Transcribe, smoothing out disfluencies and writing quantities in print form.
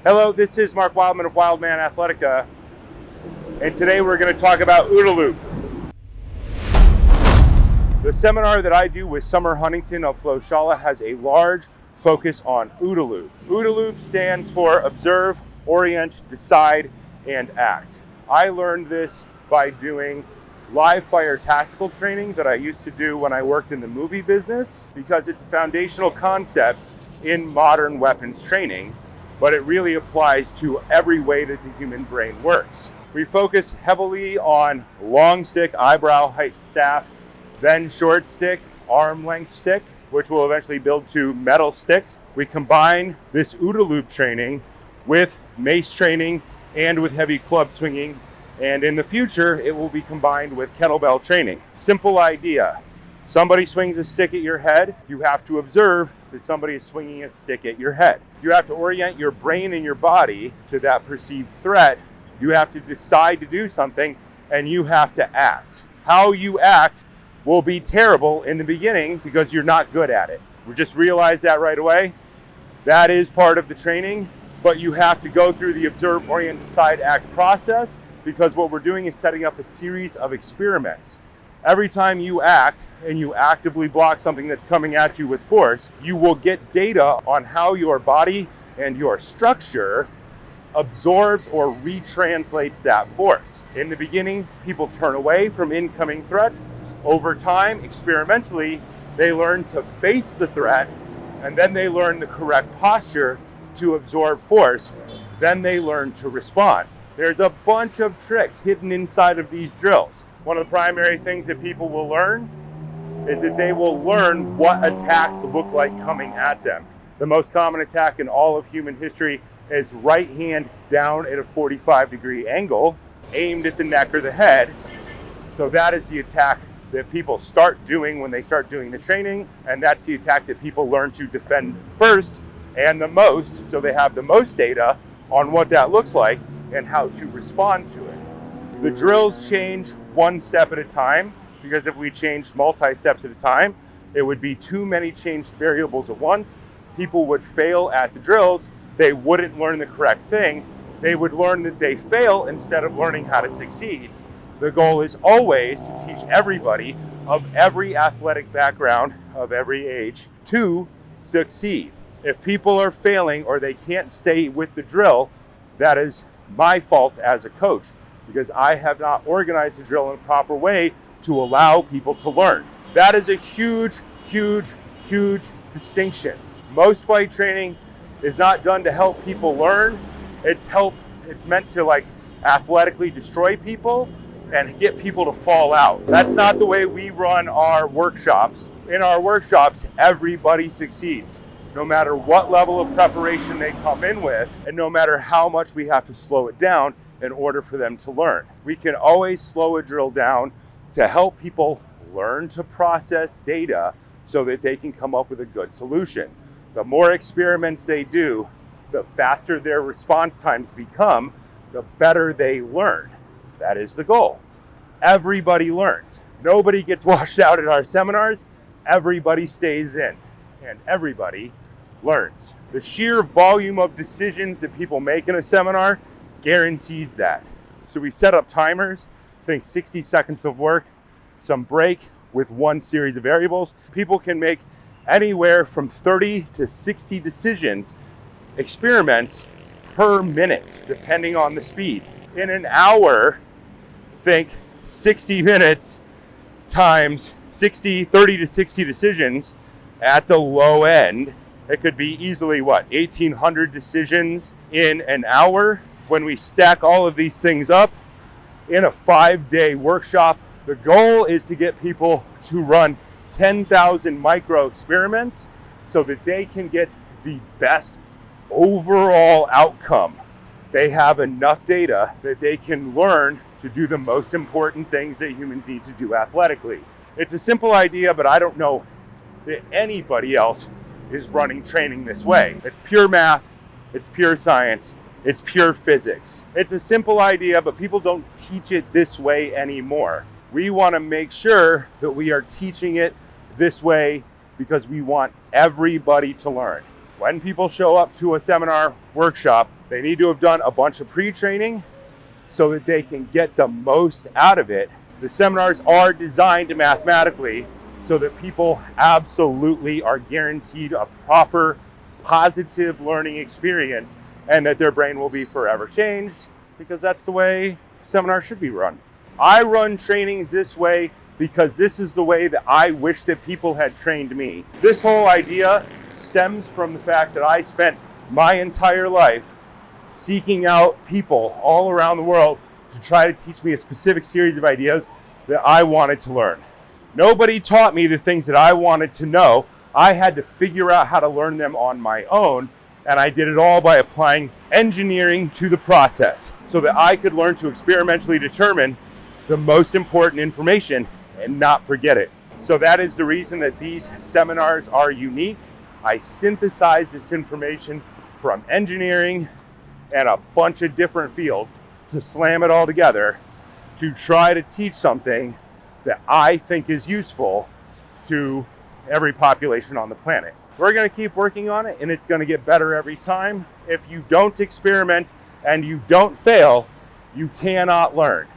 Hello, this is Mark Wildman of Wildman Athletica, and today we're going to talk about OODA Loop. The seminar that I do with Summer Huntington of Flowshala has a large focus on OODA Loop. OODA Loop stands for Observe, Orient, Decide, and Act. I learned this by doing live fire tactical training that I used to do when I worked in the movie business, because it's a foundational concept in modern weapons training, but it really applies to every way that the human brain works. We focus heavily on long stick, eyebrow height staff, then short stick, arm length stick, which will eventually build to metal sticks. We combine this OODA Loop training with Mace training and with heavy club swinging. And in the future, it will be combined with kettlebell training. Simple idea. Somebody swings a stick at your head, you have to observe that somebody is swinging a stick at your head. You have to orient your brain and your body to that perceived threat. You have to decide to do something, and you have to act. How you act will be terrible in the beginning because you're not good at it. We just realize that right away. That is part of the training, but you have to go through the observe, orient, decide, act process, because what we're doing is setting up a series of experiments. Every time you act and you actively block something that's coming at you with force, you will get data on how your body and your structure absorbs or retranslates that force. In the beginning, people turn away from incoming threats. Over time, experimentally, they learn to face the threat, and then they learn the correct posture to absorb force. Then they learn to respond. There's a bunch of tricks hidden inside of these drills. One of the primary things that people will learn is that they will learn what attacks look like coming at them. The most common attack in all of human history is right hand down at a 45-degree angle, aimed at the neck or the head. So that is the attack that people start doing when they start doing the training, and that's the attack that people learn to defend first and the most, so they have the most data on what that looks like and how to respond to it. The drills change one step at a time, because if we changed multi-steps at a time, it would be too many changed variables at once. People would fail at the drills. They wouldn't learn the correct thing. They would learn that they fail instead of learning how to succeed. The goal is always to teach everybody of every athletic background, of every age, to succeed. If people are failing or they can't stay with the drill, that is my fault as a coach, because I have not organized the drill in a proper way to allow people to learn. That is a huge, huge, huge distinction. Most fight training is not done to help people learn. It's meant to athletically destroy people and get people to fall out. That's not the way we run our workshops. In our workshops, everybody succeeds, no matter what level of preparation they come in with, and no matter how much we have to slow it down in order for them to learn. We can always slow a drill down to help people learn to process data so that they can come up with a good solution. The more experiments they do, the faster their response times become, the better they learn. That is the goal. Everybody learns. Nobody gets washed out at our seminars. Everybody stays in, and everybody learns. The sheer volume of decisions that people make in a seminar guarantees that. So we set up timers, think 60 seconds of work, some break with one series of variables. People can make anywhere from 30 to 60 decisions, experiments per minute, depending on the speed. In an hour, think 60 minutes times 30 to 60 decisions at the low end. It could be easily, 1,800 decisions in an hour. When we stack all of these things up in a 5-day workshop, the goal is to get people to run 10,000 micro experiments so that they can get the best overall outcome. They have enough data that they can learn to do the most important things that humans need to do athletically. It's a simple idea, but I don't know that anybody else is running training this way. It's pure math, it's pure science, it's pure physics. It's a simple idea, but people don't teach it this way anymore. We want to make sure that we are teaching it this way because we want everybody to learn. When people show up to a seminar workshop, They need to have done a bunch of pre-training so that they can get the most out of it. The seminars are designed mathematically so that people absolutely are guaranteed a proper, positive learning experience, and that their brain will be forever changed, because that's the way seminars should be run. I run trainings this way because this is the way that I wish that people had trained me. This whole idea stems from the fact that I spent my entire life seeking out people all around the world to try to teach me a specific series of ideas that I wanted to learn. Nobody taught me the things that I wanted to know. I had to figure out how to learn them on my own, and I did it all by applying engineering to the process so that I could learn to experimentally determine the most important information and not forget it. So that is the reason that these seminars are unique. I synthesize this information from engineering and a bunch of different fields to slam it all together to try to teach something that I think is useful to every population on the planet. We're going to keep working on it, and it's going to get better every time. If you don't experiment and you don't fail, you cannot learn.